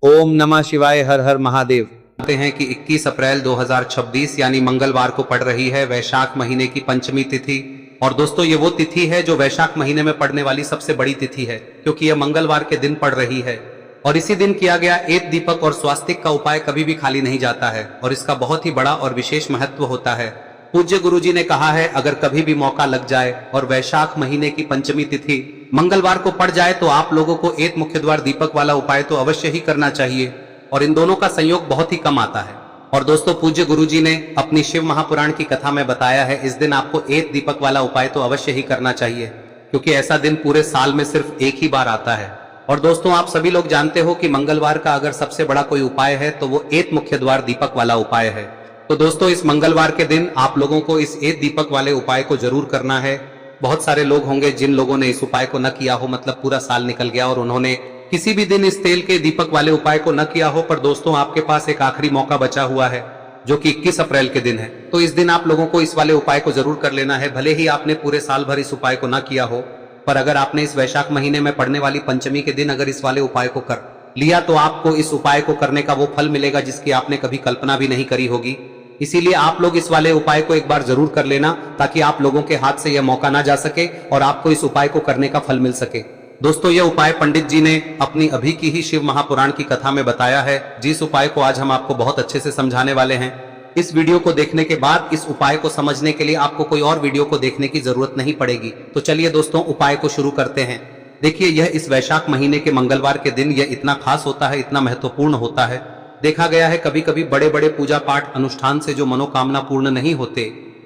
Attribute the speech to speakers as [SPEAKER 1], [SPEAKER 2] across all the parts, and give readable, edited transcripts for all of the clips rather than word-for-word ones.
[SPEAKER 1] ओम नमः शिवाय। हर हर महादेव।
[SPEAKER 2] जानते हैं कि 21 अप्रैल 2026 यानी मंगलवार को पड़ रही है वैशाख महीने की पंचमी तिथि। और दोस्तों ये वो तिथि है जो वैशाख महीने में पड़ने वाली सबसे बड़ी तिथि है, क्योंकि यह मंगलवार के दिन पड़ रही है। और इसी दिन किया गया एक दीपक और स्वास्तिक का उपाय कभी भी खाली नहीं जाता है और इसका बहुत ही बड़ा और विशेष महत्व होता है। पूज्य गुरुजी ने कहा है, अगर कभी भी मौका लग जाए और वैशाख महीने की पंचमी तिथि मंगलवार को पड़ जाए तो आप लोगों को एक मुख्य द्वार दीपक वाला उपाय तो अवश्य ही करना चाहिए। और इन दोनों का संयोग बहुत ही कम आता है। और दोस्तों पूज्य गुरुजी ने अपनी शिव महापुराण की कथा में बताया है, इस दिन आपको एक दीपक वाला उपाय तो अवश्य ही करना चाहिए, क्योंकि ऐसा दिन पूरे साल में सिर्फ एक ही बार आता है। और दोस्तों आप सभी लोग जानते हो कि मंगलवार का अगर सबसे बड़ा कोई उपाय है तो वो एक मुख्य द्वार दीपक वाला उपाय है। तो दोस्तों इस मंगलवार के दिन आप लोगों को इस एक दीपक वाले उपाय को जरूर करना है। बहुत सारे लोग होंगे जिन लोगों ने इस उपाय को न किया हो, मतलब पूरा साल निकल गया और उन्होंने किसी भी दिन इस तेल के दीपक वाले उपाय को न किया हो, पर दोस्तों आपके पास एक आखिरी मौका बचा हुआ है जो कि 21 अप्रैल के दिन है। तो इस दिन आप लोगों को इस वाले उपाय को जरूर कर लेना है। भले ही आपने पूरे साल भर इस उपाय को न किया हो, पर अगर आपने इस वैशाख महीने में पड़ने वाली पंचमी के दिन अगर इस वाले उपाय को कर लिया तो आपको इस उपाय को करने का वो फल मिलेगा जिसकी आपने कभी कल्पना भी नहीं करी होगी। इसीलिए आप लोग इस वाले उपाय को एक बार जरूर कर लेना, ताकि आप लोगों के हाथ से यह मौका ना जा सके और आपको इस उपाय को करने का फल मिल सके। दोस्तों यह उपाय पंडित जी ने अपनी अभी की ही शिव महापुराण की कथा में बताया है, जिस उपाय को आज हम आपको बहुत अच्छे से समझाने वाले हैं। इस वीडियो को देखने के बाद इस उपाय को समझने के लिए आपको कोई और वीडियो को देखने की जरूरत नहीं पड़ेगी। तो चलिए दोस्तों उपाय को शुरू करते हैं। देखिए यह इस वैशाख महीने के मंगलवार के दिन यह इतना खास होता है, इतना महत्वपूर्ण होता है। देखा गया है कभी कभी बड़े बड़े पूजा पाठ अनुष्ठान से जो मनोकामना पूर्ण नहीं होते,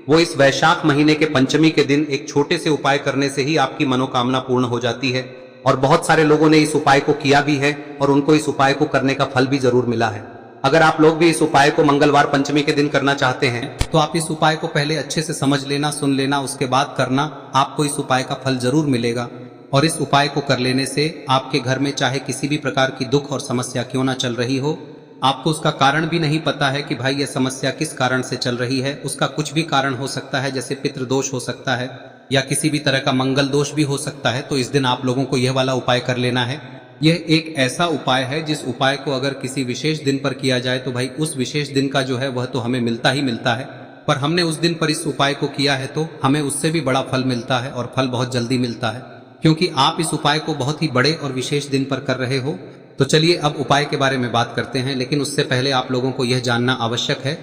[SPEAKER 2] वो इस वैशाख महीने के पंचमी के दिन एक छोटे से उपाय करने से ही आपकी मनोकामना पूर्ण हो जाती है। और बहुत सारे लोगों ने इस उपाय को किया भी है और उनको इस उपाय को करने का फल भी जरूर मिला है। अगर आप लोग भी इस उपाय को मंगलवार पंचमी के दिन करना चाहते हैं तो आप इस उपाय को पहले अच्छे से समझ लेना, सुन लेना, उसके बाद करना। आपको इस उपाय का फल जरूर मिलेगा। और इस उपाय को कर लेने से आपके घर में चाहे किसी भी प्रकार की दुख और समस्या क्यों ना चल रही हो, आपको उसका कारण भी नहीं पता है कि भाई यह समस्या किस कारण से चल रही है, उसका कुछ भी कारण हो सकता है, जैसे पितृदोष हो सकता है या किसी भी तरह का मंगल दोष भी हो सकता है। तो इस दिन आप लोगों को यह वाला उपाय कर लेना है। यह एक ऐसा उपाय है जिस उपाय को अगर किसी विशेष दिन पर किया जाए तो भाई उस विशेष दिन का जो है वह तो हमें मिलता ही मिलता है, पर हमने उस दिन पर इस उपाय को किया है तो हमें उससे भी बड़ा फल मिलता है और फल बहुत जल्दी मिलता है, क्योंकि आप इस उपाय को बहुत ही बड़े और विशेष दिन पर कर रहे हो। तो चलिए अब उपाय के बारे में बात करते हैं, लेकिन उससे पहले आप लोगों को यह जानना आवश्यक है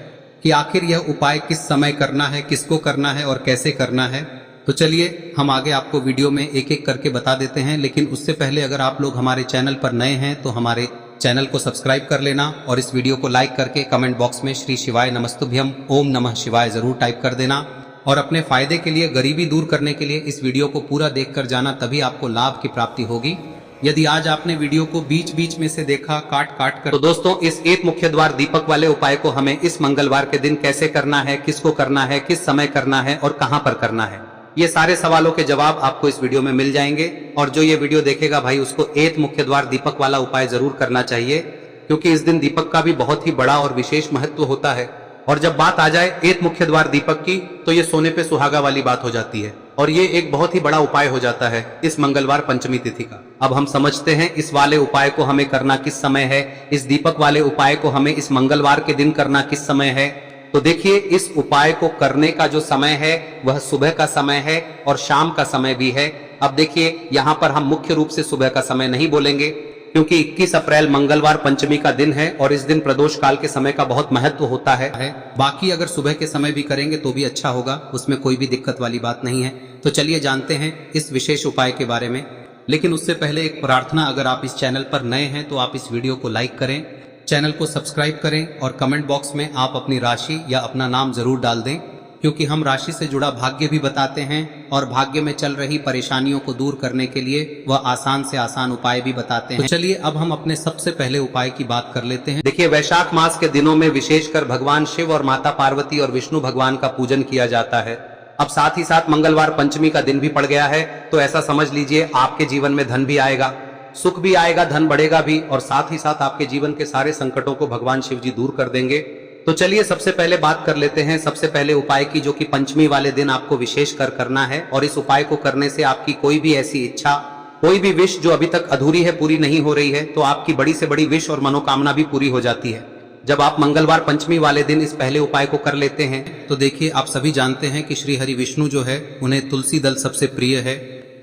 [SPEAKER 2] कि आखिर यह उपाय किस समय करना है, किसको करना है और कैसे करना है। तो चलिए हम आगे आपको वीडियो में एक एक करके बता देते हैं, लेकिन उससे पहले अगर आप लोग हमारे चैनल पर नए हैं तो हमारे चैनल को सब्सक्राइब कर लेना और इस वीडियो को लाइक करके कमेंट बॉक्स में श्री शिवाय नमस्तुभ्यम ओम नमः शिवाय जरूर टाइप कर देना। और अपने फायदे के लिए, गरीबी दूर करने के लिए इस वीडियो को पूरा देख कर जाना, तभी आपको लाभ की प्राप्ति होगी। यदि आज आपने वीडियो को बीच बीच में से देखा काट काट कर, तो दोस्तों इस एक मुख्य द्वार दीपक वाले उपाय को हमें इस मंगलवार के दिन कैसे करना है, किसको करना है, किस समय करना है और कहां पर करना है, ये सारे सवालों के जवाब आपको इस वीडियो में मिल जाएंगे। और जो ये वीडियो देखेगा भाई उसको एक मुख्य द्वार दीपक वाला उपाय जरूर करना चाहिए, क्योंकि इस दिन दीपक का भी बहुत ही बड़ा और विशेष महत्व होता है। और जब बात आ जाए एक मुख्य द्वार दीपक की तो ये सोने पे सुहागा वाली बात हो जाती है और ये एक बहुत ही बड़ा उपाय हो जाता है इस मंगलवार पंचमी तिथि का। अब हम समझते हैं इस वाले उपाय को हमें करना किस समय है, इस दीपक वाले उपाय को हमें इस मंगलवार के दिन करना किस समय है। तो देखिए इस उपाय को करने का जो समय है वह सुबह का समय है और शाम का समय भी है। अब देखिए यहाँ पर हम मुख्य रूप से सुबह का समय नहीं बोलेंगे, क्योंकि 21 अप्रैल मंगलवार पंचमी का दिन है और इस दिन प्रदोष काल के समय का बहुत महत्व होता है। बाकी अगर सुबह के समय भी करेंगे तो भी अच्छा होगा, उसमें कोई भी दिक्कत वाली बात नहीं है। तो चलिए जानते हैं इस विशेष उपाय के बारे में। लेकिन उससे पहले एक प्रार्थना, अगर आप इस चैनल पर नए हैं तो आप इस वीडियो को लाइक करें, चैनल को सब्सक्राइब करें और कमेंट बॉक्स में आप अपनी राशि या अपना नाम जरूर डाल दें, क्योंकि हम राशि से जुड़ा भाग्य भी बताते हैं और भाग्य में चल रही परेशानियों को दूर करने के लिए वह आसान से आसान उपाय भी बताते हैं। तो चलिए अब हम अपने सबसे पहले उपाय की बात कर लेते हैं। देखिए वैशाख मास के दिनों में विशेषकर भगवान शिव और माता पार्वती और विष्णु भगवान का पूजन किया जाता है। अब साथ ही साथ मंगलवार पंचमी का दिन भी पड़ गया है, तो ऐसा समझ लीजिए आपके जीवन में धन भी आएगा, सुख भी आएगा, धन बढ़ेगा भी, और साथ ही साथ आपके जीवन के सारे संकटों को भगवान शिव जी दूर कर देंगे। तो चलिए सबसे पहले बात कर लेते हैं सबसे पहले उपाय की, जो कि पंचमी वाले दिन आपको विशेष कर करना है। और इस उपाय को करने से आपकी कोई भी ऐसी इच्छा कोई भी विश जो अभी तक अधूरी है, पूरी नहीं हो रही है, तो आपकी बड़ी से बड़ी विश और मनोकामना भी पूरी हो जाती है जब आप मंगलवार पंचमी वाले दिन इस पहले उपाय को कर लेते हैं। तो देखिए, आप सभी जानते हैं कि श्री हरि विष्णु जो है उन्हें तुलसी दल सबसे प्रिय है।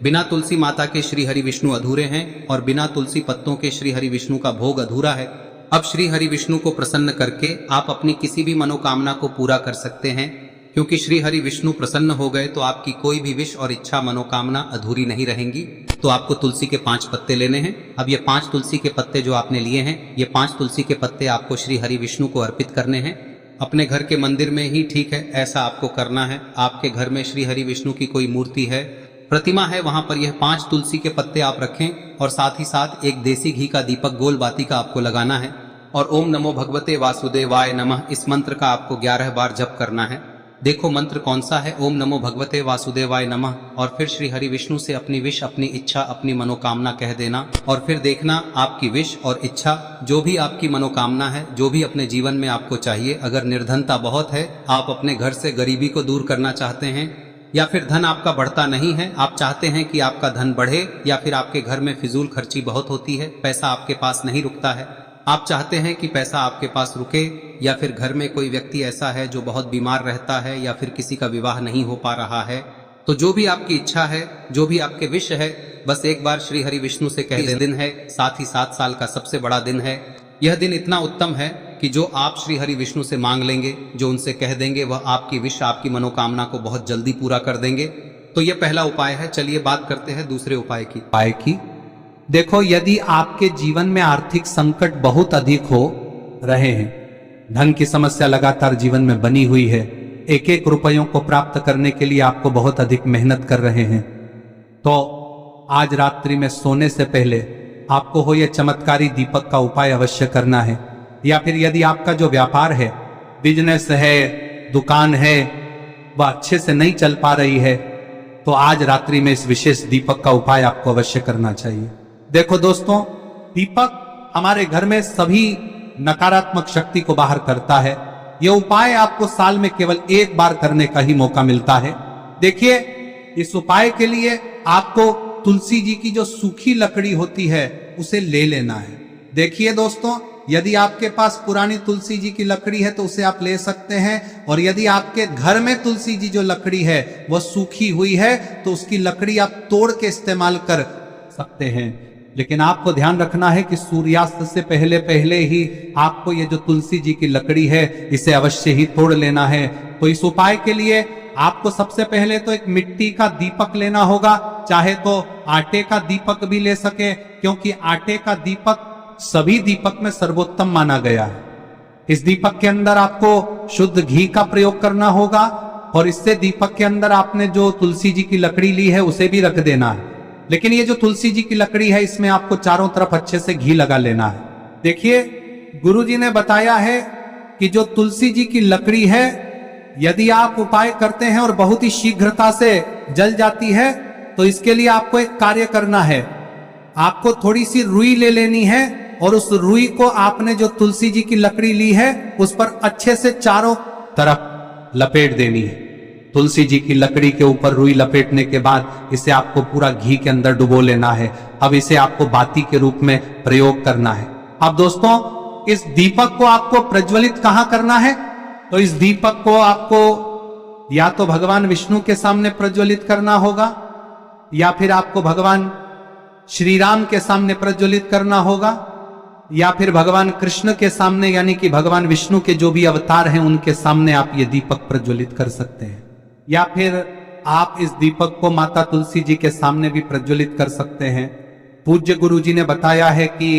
[SPEAKER 2] बिना तुलसी माता के श्री हरि विष्णु अधूरे हैं और बिना तुलसी पत्तों के श्री हरि विष्णु का भोग अधूरा है। अब श्री हरि विष्णु को प्रसन्न करके आप अपनी किसी भी मनोकामना को पूरा कर सकते हैं, क्योंकि श्री हरि विष्णु प्रसन्न हो गए तो आपकी कोई भी विश और इच्छा मनोकामना अधूरी नहीं रहेंगी। तो आपको तुलसी के 5 पत्ते लेने हैं। अब ये 5 तुलसी के पत्ते जो आपने लिए हैं, ये 5 तुलसी के पत्ते आपको श्री हरि विष्णु को अर्पित करने हैं। अपने घर के मंदिर में ही ठीक है, ऐसा आपको करना है। आपके घर में श्री हरि विष्णु की कोई मूर्ति है, प्रतिमा है, वहां पर यह 5 तुलसी के पत्ते आप रखें और साथ ही साथ एक देसी घी का दीपक गोल बाती का आपको लगाना है और ओम नमो भगवते वासुदेवाय नमः इस मंत्र का आपको 11 बार जप करना है। देखो मंत्र कौन सा है, ओम नमो भगवते वासुदेवाय नमः, और फिर श्री हरि विष्णु से अपनी विश, अपनी इच्छा, अपनी मनोकामना कह देना और फिर देखना आपकी विश और इच्छा, जो भी आपकी मनोकामना है, जो भी अपने जीवन में आपको चाहिए। अगर निर्धनता बहुत है, आप अपने घर से गरीबी को दूर करना चाहते हैं, या फिर धन आपका बढ़ता नहीं है, आप चाहते हैं कि आपका धन बढ़े, या फिर आपके घर में फिजूल खर्ची बहुत होती है, पैसा आपके पास नहीं रुकता है, आप चाहते हैं कि पैसा आपके पास रुके, या फिर घर में कोई व्यक्ति ऐसा है जो बहुत बीमार रहता है, या फिर किसी का विवाह नहीं हो पा रहा है, तो जो भी आपकी इच्छा है, जो भी आपके विश है, बस एक बार श्री हरि विष्णु से कह दें। दिन है, साथ ही 7 साल का सबसे बड़ा दिन है। यह दिन इतना उत्तम है कि जो आप श्री हरि विष्णु से मांग लेंगे, जो उनसे कह देंगे, वह आपकी विश, आपकी मनोकामना को बहुत जल्दी पूरा कर देंगे। तो यह पहला उपाय है। चलिए बात करते हैं दूसरे उपाय की।
[SPEAKER 1] देखो, यदि आपके जीवन में आर्थिक संकट बहुत अधिक हो रहे हैं, धन की समस्या लगातार जीवन में बनी हुई है, एक एक रुपयों को प्राप्त करने के लिए आपको बहुत अधिक मेहनत कर रहे हैं, तो आज रात्रि में सोने से पहले आपको हो यह चमत्कारी दीपक का उपाय अवश्य करना है। या फिर यदि आपका जो व्यापार है, बिजनेस है, दुकान है, वह अच्छे से नहीं चल पा रही है, तो आज रात्रि में इस विशेष दीपक का उपाय आपको अवश्य करना चाहिए। देखो दोस्तों, दीपक हमारे घर में सभी नकारात्मक शक्ति को बाहर करता है। यह उपाय आपको साल में केवल 1 बार करने का ही मौका मिलता है। देखिए, इस उपाय के लिए आपको तुलसी जी की जो सूखी लकड़ी होती है उसे ले लेना है। देखिए दोस्तों, यदि आपके पास पुरानी तुलसी जी की लकड़ी है तो उसे आप ले सकते हैं, और यदि आपके घर में तुलसी जी जो लकड़ी है वह सूखी हुई है तो उसकी लकड़ी आप तोड़ के इस्तेमाल कर सकते हैं। लेकिन आपको ध्यान रखना है कि सूर्यास्त से पहले पहले ही आपको ये जो तुलसी जी की लकड़ी है इसे अवश्य ही तोड़ लेना है। तो इस उपाय के लिए आपको सबसे पहले तो एक मिट्टी का दीपक लेना होगा, चाहे तो आटे का दीपक भी ले सके, क्योंकि आटे का दीपक सभी दीपक में सर्वोत्तम माना गया है। इस दीपक के अंदर आपको शुद्ध घी का प्रयोग करना होगा, और इससे दीपक के अंदर आपने जो तुलसी जी की लकड़ी ली है उसे भी रख देना है। लेकिन ये जो तुलसी जी की लकड़ी है, इसमें आपको चारों तरफ अच्छे से घी लगा लेना है। देखिए, गुरुजी ने बताया है कि जो तुलसी जी की लकड़ी है, यदि आप उपाय करते हैं और बहुत ही शीघ्रता से जल जाती है, तो इसके लिए आपको एक कार्य करना है। आपको थोड़ी सी रुई ले लेनी है और उस रुई को आपने जो तुलसी जी की लकड़ी ली है उस पर अच्छे से चारों तरफ लपेट देनी है। तुलसी जी की लकड़ी के ऊपर रुई लपेटने के बाद इसे आपको पूरा घी के अंदर डुबो लेना है। अब इसे आपको बाती के रूप में प्रयोग करना है। अब दोस्तों, इस दीपक को आपको प्रज्वलित कहां करना है? तो इस दीपक को आपको या तो भगवान विष्णु के सामने प्रज्वलित करना होगा, या फिर आपको भगवान श्री राम के सामने प्रज्वलित करना होगा, या फिर भगवान कृष्ण के सामने, यानी कि भगवान विष्णु के जो भी अवतार हैं उनके सामने आप ये दीपक प्रज्वलित कर सकते हैं। या फिर आप इस दीपक को माता तुलसी जी के सामने भी प्रज्वलित कर सकते हैं। पूज्य गुरु जी ने बताया है कि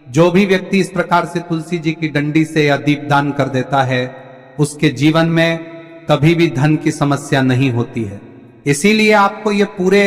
[SPEAKER 1] जो भी व्यक्ति इस प्रकार से तुलसी जी की डंडी से या दीपदान कर देता है, उसके जीवन में कभी भी धन की समस्या नहीं होती है। इसीलिए आपको ये पूरे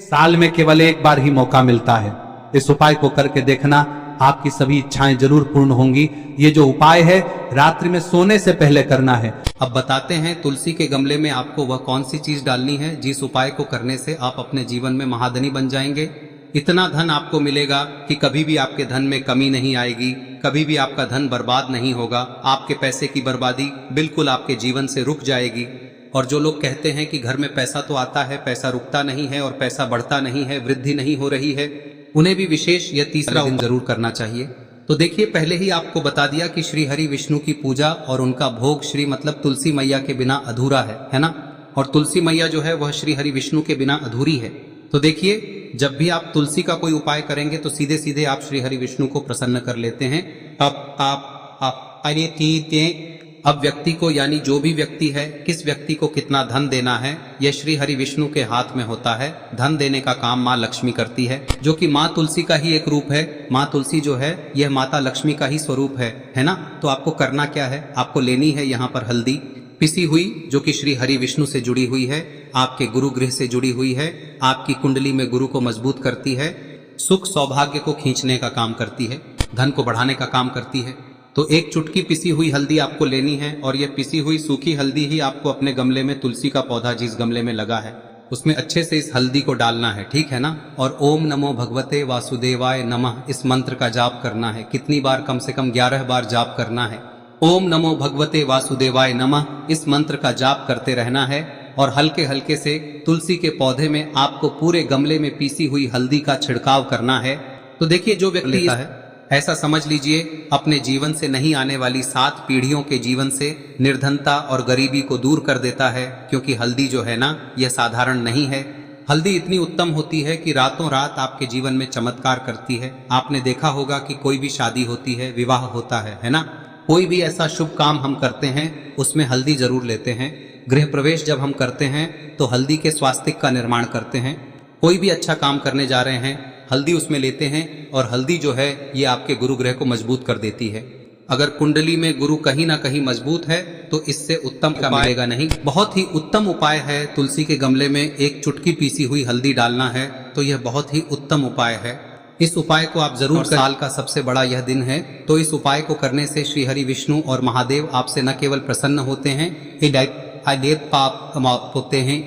[SPEAKER 1] साल में केवल 1 बार ही मौका मिलता है। इस उपाय को करके देखना, आपकी सभी इच्छाएं जरूर पूर्ण होंगी। ये जो उपाय है रात्रि में सोने से पहले करना है।
[SPEAKER 2] अब बताते हैं तुलसी के गमले में आपको वह कौन सी चीज डालनी है जिस उपाय को करने से आप अपने जीवन में महाधनी बन जाएंगे। इतना धन आपको मिलेगा कि कभी भी आपके धन में कमी नहीं आएगी, कभी भी आपका धन बर्बाद नहीं होगा। आपके पैसे की बर्बादी बिल्कुल आपके जीवन से रुक जाएगी। और जो लोग कहते हैं कि घर में पैसा तो आता है, पैसा रुकता नहीं है और पैसा बढ़ता नहीं है, वृद्धि नहीं हो रही है, उन्हें भी विशेष यह तीसरा दिन जरूर करना चाहिए। तो देखिए, पहले ही आपको बता दिया कि श्री हरि विष्णु की पूजा और उनका भोग श्री मतलब तुलसी मैया के बिना अधूरा है ना। और तुलसी मैया जो है वह श्री हरि विष्णु के बिना अधूरी है। तो देखिए, जब भी आप तुलसी का कोई उपाय करेंगे तो सीधे सीधे आप श्री हरि विष्णु को प्रसन्न कर लेते हैं। अब व्यक्ति को, यानी जो भी व्यक्ति है, किस व्यक्ति को कितना धन देना है, यह श्री हरि विष्णु के हाथ में होता है। धन देने का काम माँ लक्ष्मी करती है, जो कि माँ तुलसी का ही एक रूप है। माँ तुलसी जो है यह माता लक्ष्मी का ही स्वरूप है ना। तो आपको करना क्या है, आपको लेनी है यहाँ पर हल्दी पिसी हुई, जो कि श्री हरि विष्णु से जुड़ी हुई है, आपके गुरु गृह से जुड़ी हुई है, आपकी कुंडली में गुरु को मजबूत करती है, सुख सौभाग्य को खींचने का काम करती है, धन को बढ़ाने का काम करती है। तो एक चुटकी पिसी हुई हल्दी आपको लेनी है और यह पिसी हुई सूखी हल्दी ही आपको अपने गमले में, तुलसी का पौधा जिस गमले में लगा है उसमें अच्छे से इस हल्दी को डालना है, ठीक है ना। और ओम नमो भगवते वासुदेवाय नमः इस मंत्र का जाप करना है। कितनी बार? कम से कम 11 बार जाप करना है। ओम नमो भगवते वासुदेवाय नमः इस मंत्र का जाप करते रहना है और हल्के हल्के से तुलसी के पौधे में आपको पूरे गमले में पीसी हुई हल्दी का छिड़काव करना है। तो देखिए, जो व्यक्ति लेता है, ऐसा समझ लीजिए अपने जीवन से नहीं आने वाली 7 पीढ़ियों के जीवन से निर्धनता और गरीबी को दूर कर देता है। क्योंकि हल्दी जो है ना, यह साधारण नहीं है। हल्दी इतनी उत्तम होती है कि रातों रात आपके जीवन में चमत्कार करती है। आपने देखा होगा कि कोई भी शादी होती है, विवाह होता है ना, कोई भी ऐसा शुभ काम हम करते हैं उसमें हल्दी जरूर लेते हैं। गृह प्रवेश जब हम करते हैं तो हल्दी के स्वास्तिक का निर्माण करते हैं। कोई भी अच्छा काम करने जा रहे हैं, हल्दी उसमें लेते हैं और हल्दी जो है ये आपके गुरु ग्रह को मजबूत कर देती है। अगर कुंडली में गुरु कहीं ना कहीं मजबूत है तो इससे उत्तम का मिलेगा नहीं। बहुत ही उत्तम उपाय है, तुलसी के गमले में एक चुटकी पीसी हुई हल्दी डालना है, तो यह बहुत ही उत्तम उपाय है। इस उपाय को आप जरूर करें। साल का सबसे बड़ा यह दिन है, तो इस उपाय को करने से श्री हरि विष्णु और महादेव आपसे न केवल प्रसन्न होते हैं, पाप होते हैं,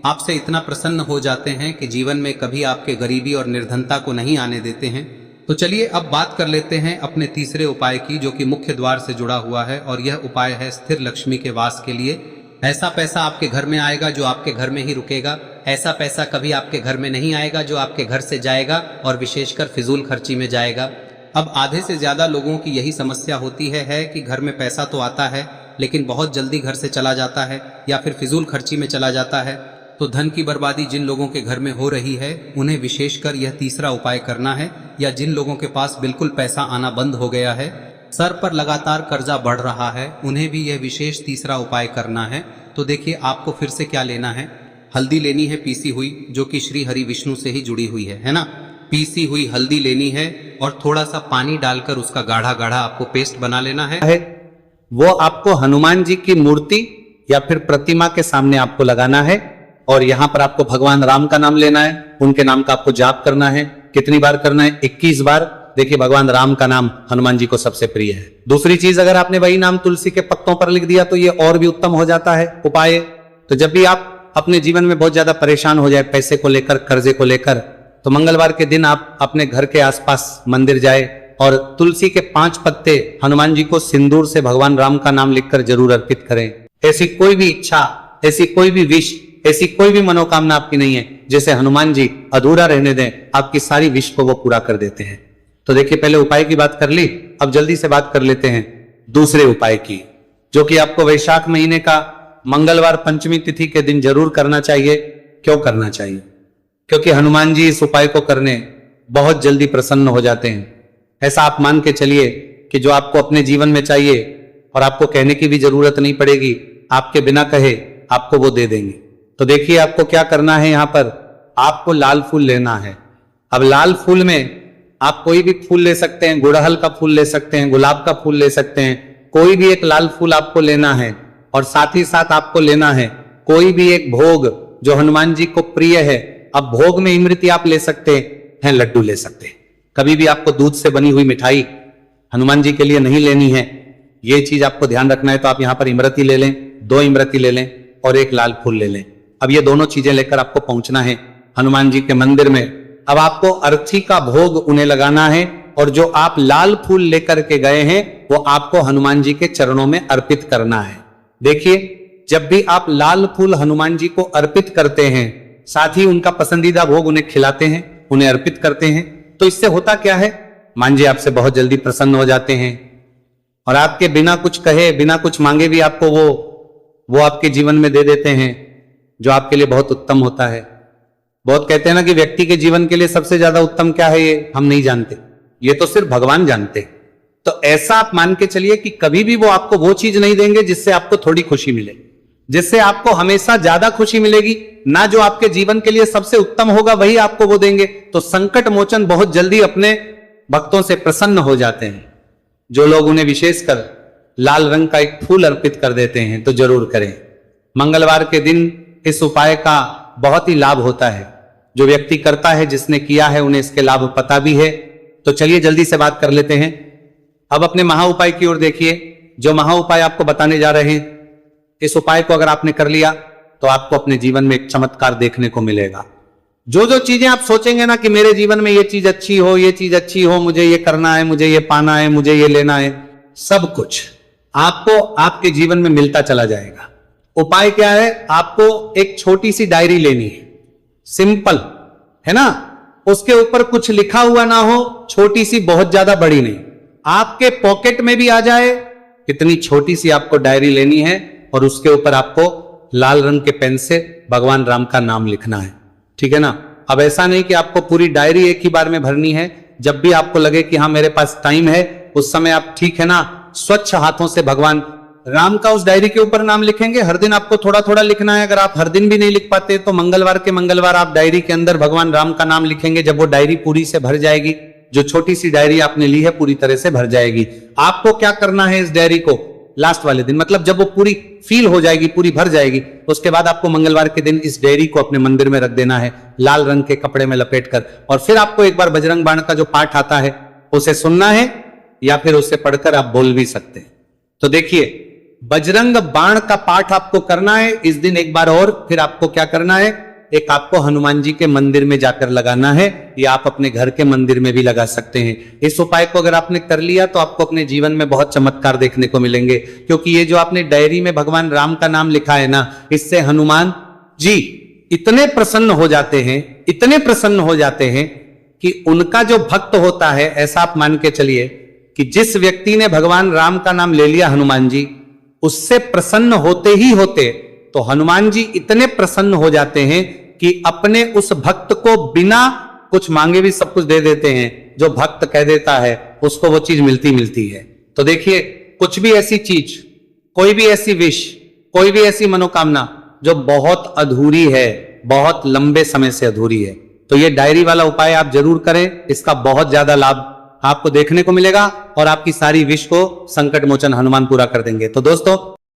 [SPEAKER 2] आपसे इतना प्रसन्न हो जाते हैं कि जीवन में कभी आपके गरीबी और निर्धनता को नहीं आने देते हैं। तो चलिए अब बात कर लेते हैं अपने तीसरे उपाय की, जो कि मुख्य द्वार से जुड़ा हुआ है। और यह उपाय है स्थिर लक्ष्मी के वास के लिए। ऐसा पैसा आपके घर में आएगा जो आपके घर में ही रुकेगा। ऐसा पैसा कभी आपके घर में नहीं आएगा जो आपके घर से जाएगा और विशेषकर फिजूल खर्ची में जाएगा। अब आधे से ज्यादा लोगों की यही समस्या होती है कि घर में पैसा तो आता है लेकिन बहुत जल्दी घर से चला जाता है या फिर फिजूल खर्ची में चला जाता है। तो धन की बर्बादी जिन लोगों के घर में हो रही है उन्हें विशेषकर यह तीसरा उपाय करना है। या जिन लोगों के पास बिल्कुल पैसा आना बंद हो गया है, सर पर लगातार कर्जा बढ़ रहा है, उन्हें भी यह विशेष तीसरा उपाय करना है। तो देखिए, आपको फिर से क्या लेना है, हल्दी लेनी है पीसी हुई, जो कि श्री हरि विष्णु से ही जुड़ी हुई है ना। पीसी हुई हल्दी लेनी है और थोड़ा सा पानी डालकर उसका गाढ़ा गाढ़ा आपको पेस्ट बना लेना है।
[SPEAKER 1] वो आपको हनुमान जी की मूर्ति या फिर प्रतिमा के सामने आपको लगाना है और यहाँ पर आपको भगवान राम का नाम लेना है, उनके नाम का आपको जाप करना है। कितनी बार करना है? 21 बार। देखिए, भगवान राम का नाम हनुमान जी को सबसे प्रिय है। दूसरी चीज, अगर आपने वही नाम तुलसी के पत्तों पर लिख दिया तो ये और भी उत्तम हो जाता है उपाय। तो जब भी आप अपने जीवन में बहुत ज्यादा परेशान हो जाए पैसे को लेकर, कर्जे को लेकर, तो मंगलवार के दिन आप अपने घर के आसपास मंदिर जाए और तुलसी के 5 पत्ते हनुमान जी को सिंदूर से भगवान राम का नाम लिखकर जरूर अर्पित करें। ऐसी कोई भी इच्छा, ऐसी कोई भी विश, ऐसी कोई भी मनोकामना आपकी नहीं है जिसे हनुमान जी अधूरा रहने दें, आपकी सारी विश को वो पूरा कर देते हैं। तो देखिए, पहले उपाय की बात कर ली, अब जल्दी से बात कर लेते हैं दूसरे उपाय की, जो कि आपको वैशाख महीने का मंगलवार पंचमी तिथि के दिन जरूर करना चाहिए। क्यों करना चाहिए? क्योंकि हनुमान जी इस उपाय को करने बहुत जल्दी प्रसन्न हो जाते हैं। ऐसा आप मान के चलिए कि जो आपको अपने जीवन में चाहिए और आपको कहने की भी जरूरत नहीं पड़ेगी, आपके बिना कहे आपको वो दे देंगे। तो देखिए, आपको क्या करना है, यहाँ पर आपको लाल फूल लेना है। अब लाल फूल में आप कोई भी फूल ले सकते हैं, गुड़हल का फूल ले सकते हैं, गुलाब का फूल ले सकते हैं, कोई भी एक लाल फूल आपको लेना है। और साथ ही साथ आपको लेना है कोई भी एक भोग जो हनुमान जी को प्रिय है। अब भोग में इमरती आप ले सकते हैं, लड्डू ले सकते हैं। कभी भी आपको दूध से बनी हुई मिठाई हनुमान जी के लिए नहीं लेनी है, ये चीज आपको ध्यान रखना है। तो आप यहाँ पर इमरती ले लें, 2 इमरती ले लें और एक लाल फूल ले लें। अब ये दोनों चीजें लेकर आपको पहुंचना है हनुमान जी के मंदिर में। अब आपको अर्थी का भोग उन्हें लगाना है और जो आप लाल फूल लेकर के गए हैं वो आपको हनुमान जी के चरणों में अर्पित करना है। देखिए, जब भी आप लाल फूल हनुमान जी को अर्पित करते हैं, साथ ही उनका पसंदीदा भोग उन्हें खिलाते हैं, उन्हें अर्पित करते हैं, तो इससे होता क्या है, मान जी आपसे बहुत जल्दी प्रसन्न हो जाते हैं और आपके बिना कुछ कहे, बिना कुछ मांगे भी आपको वो आपके जीवन में दे देते हैं, जो आपके लिए बहुत उत्तम होता है। बहुत कहते हैं ना कि व्यक्ति के जीवन के लिए सबसे ज्यादा उत्तम क्या है, ये हम नहीं जानते, ये तो सिर्फ भगवान जानते। तो ऐसा आप मान के चलिए कि कभी भी वो आपको वो चीज नहीं देंगे जिससे आपको थोड़ी खुशी मिले, जिससे आपको हमेशा ज्यादा खुशी मिलेगी ना, जो आपके जीवन के लिए सबसे उत्तम होगा वही आपको वो देंगे। तो संकट मोचन बहुत जल्दी अपने भक्तों से प्रसन्न हो जाते हैं। जो लोग उन्हें विशेषकर लाल रंग का एक फूल अर्पित कर देते हैं तो जरूर करें। मंगलवार के दिन इस उपाय का बहुत ही लाभ होता है। जो व्यक्ति करता है, जिसने किया है, उन्हें इसके लाभ पता भी है। तो चलिए जल्दी से बात कर लेते हैं। अब अपने महा उपाय की ओर देखिए। जो महा उपाय आपको बताने जा रहे हैं, इस उपाय को अगर आपने कर लिया तो आपको अपने जीवन में एक चमत्कार देखने को मिलेगा। जो जो चीजें आप सोचेंगे ना कि मेरे जीवन में ये चीज अच्छी हो, ये चीज अच्छी हो, मुझे ये करना है, मुझे ये पाना है, मुझे ये लेना है, सब कुछ आपको आपके जीवन में मिलता चला जाएगा। उपाय क्या है, आपको एक छोटी सी डायरी लेनी है, सिंपल है ना, उसके ऊपर कुछ लिखा हुआ ना हो, छोटी सी, बहुत ज्यादा बड़ी नहीं, आपके पॉकेट में भी आ जाए, इतनी छोटी सी आपको डायरी लेनी है और उसके ऊपर आपको लाल रंग के पेन से भगवान राम का नाम लिखना है, ठीक है ना। अब ऐसा नहीं कि आपको पूरी डायरी एक ही बार में भरनी है। जब भी आपको लगे कि हाँ मेरे पास टाइम है, उस समय आप, ठीक है ना, स्वच्छ हाथों से भगवान राम का उस डायरी के ऊपर नाम लिखेंगे। हर दिन आपको थोड़ा थोड़ा लिखना है। अगर आप हर दिन भी नहीं लिख पाते तो मंगलवार के मंगलवार आप डायरी के अंदर भगवान राम का नाम लिखेंगे। जब वो डायरी पूरी से भर जाएगी, जो छोटी सी डायरी आपने ली है पूरी तरह से भर जाएगी, आपको क्या करना है, इस डायरी को लास्ट वाले दिन, मतलब जब वो पूरी फील हो जाएगी, पूरी भर जाएगी, उसके बाद आपको मंगलवार के दिन इस डायरी को अपने मंदिर में रख देना है, लाल रंग के कपड़े में लपेटकर। और फिर आपको एक बार बजरंग बाण का जो पाठ आता है उसे सुनना है, या फिर उसे पढ़कर आप बोल भी सकते हैं। तो देखिए, बजरंग बाण का पाठ आपको करना है इस दिन एक बार, और फिर आपको क्या करना है, एक आपको हनुमान जी के मंदिर में जाकर लगाना है, या आप अपने घर के मंदिर में भी लगा सकते हैं। इस उपाय को अगर आपने कर लिया तो आपको अपने जीवन में बहुत चमत्कार देखने को मिलेंगे, क्योंकि ये जो आपने डायरी में भगवान राम का नाम लिखा है ना, इससे हनुमान जी इतने प्रसन्न हो जाते हैं, इतने प्रसन्न हो जाते हैं कि उनका जो भक्त होता है, ऐसा आप मान के चलिए कि जिस व्यक्ति ने भगवान राम का नाम ले लिया हनुमान जी, उससे प्रसन्न होते ही होते तो हनुमान जी इतने प्रसन्न हो जाते हैं कि अपने उस भक्त को बिना कुछ मांगे भी सब कुछ दे देते हैं। जो भक्त कह देता है उसको वो चीज मिलती है। तो देखिए, कुछ भी ऐसी चीज, कोई भी ऐसी विश, कोई भी ऐसी मनोकामना जो बहुत अधूरी है, बहुत लंबे समय से अधूरी है, तो ये डायरी वाला उपाय आप जरूर करें। इसका बहुत ज्यादा लाभ आपको देखने को मिलेगा और आपकी सारी विश को संकट मोचन हनुमान पूरा कर देंगे। तो दोस्तों,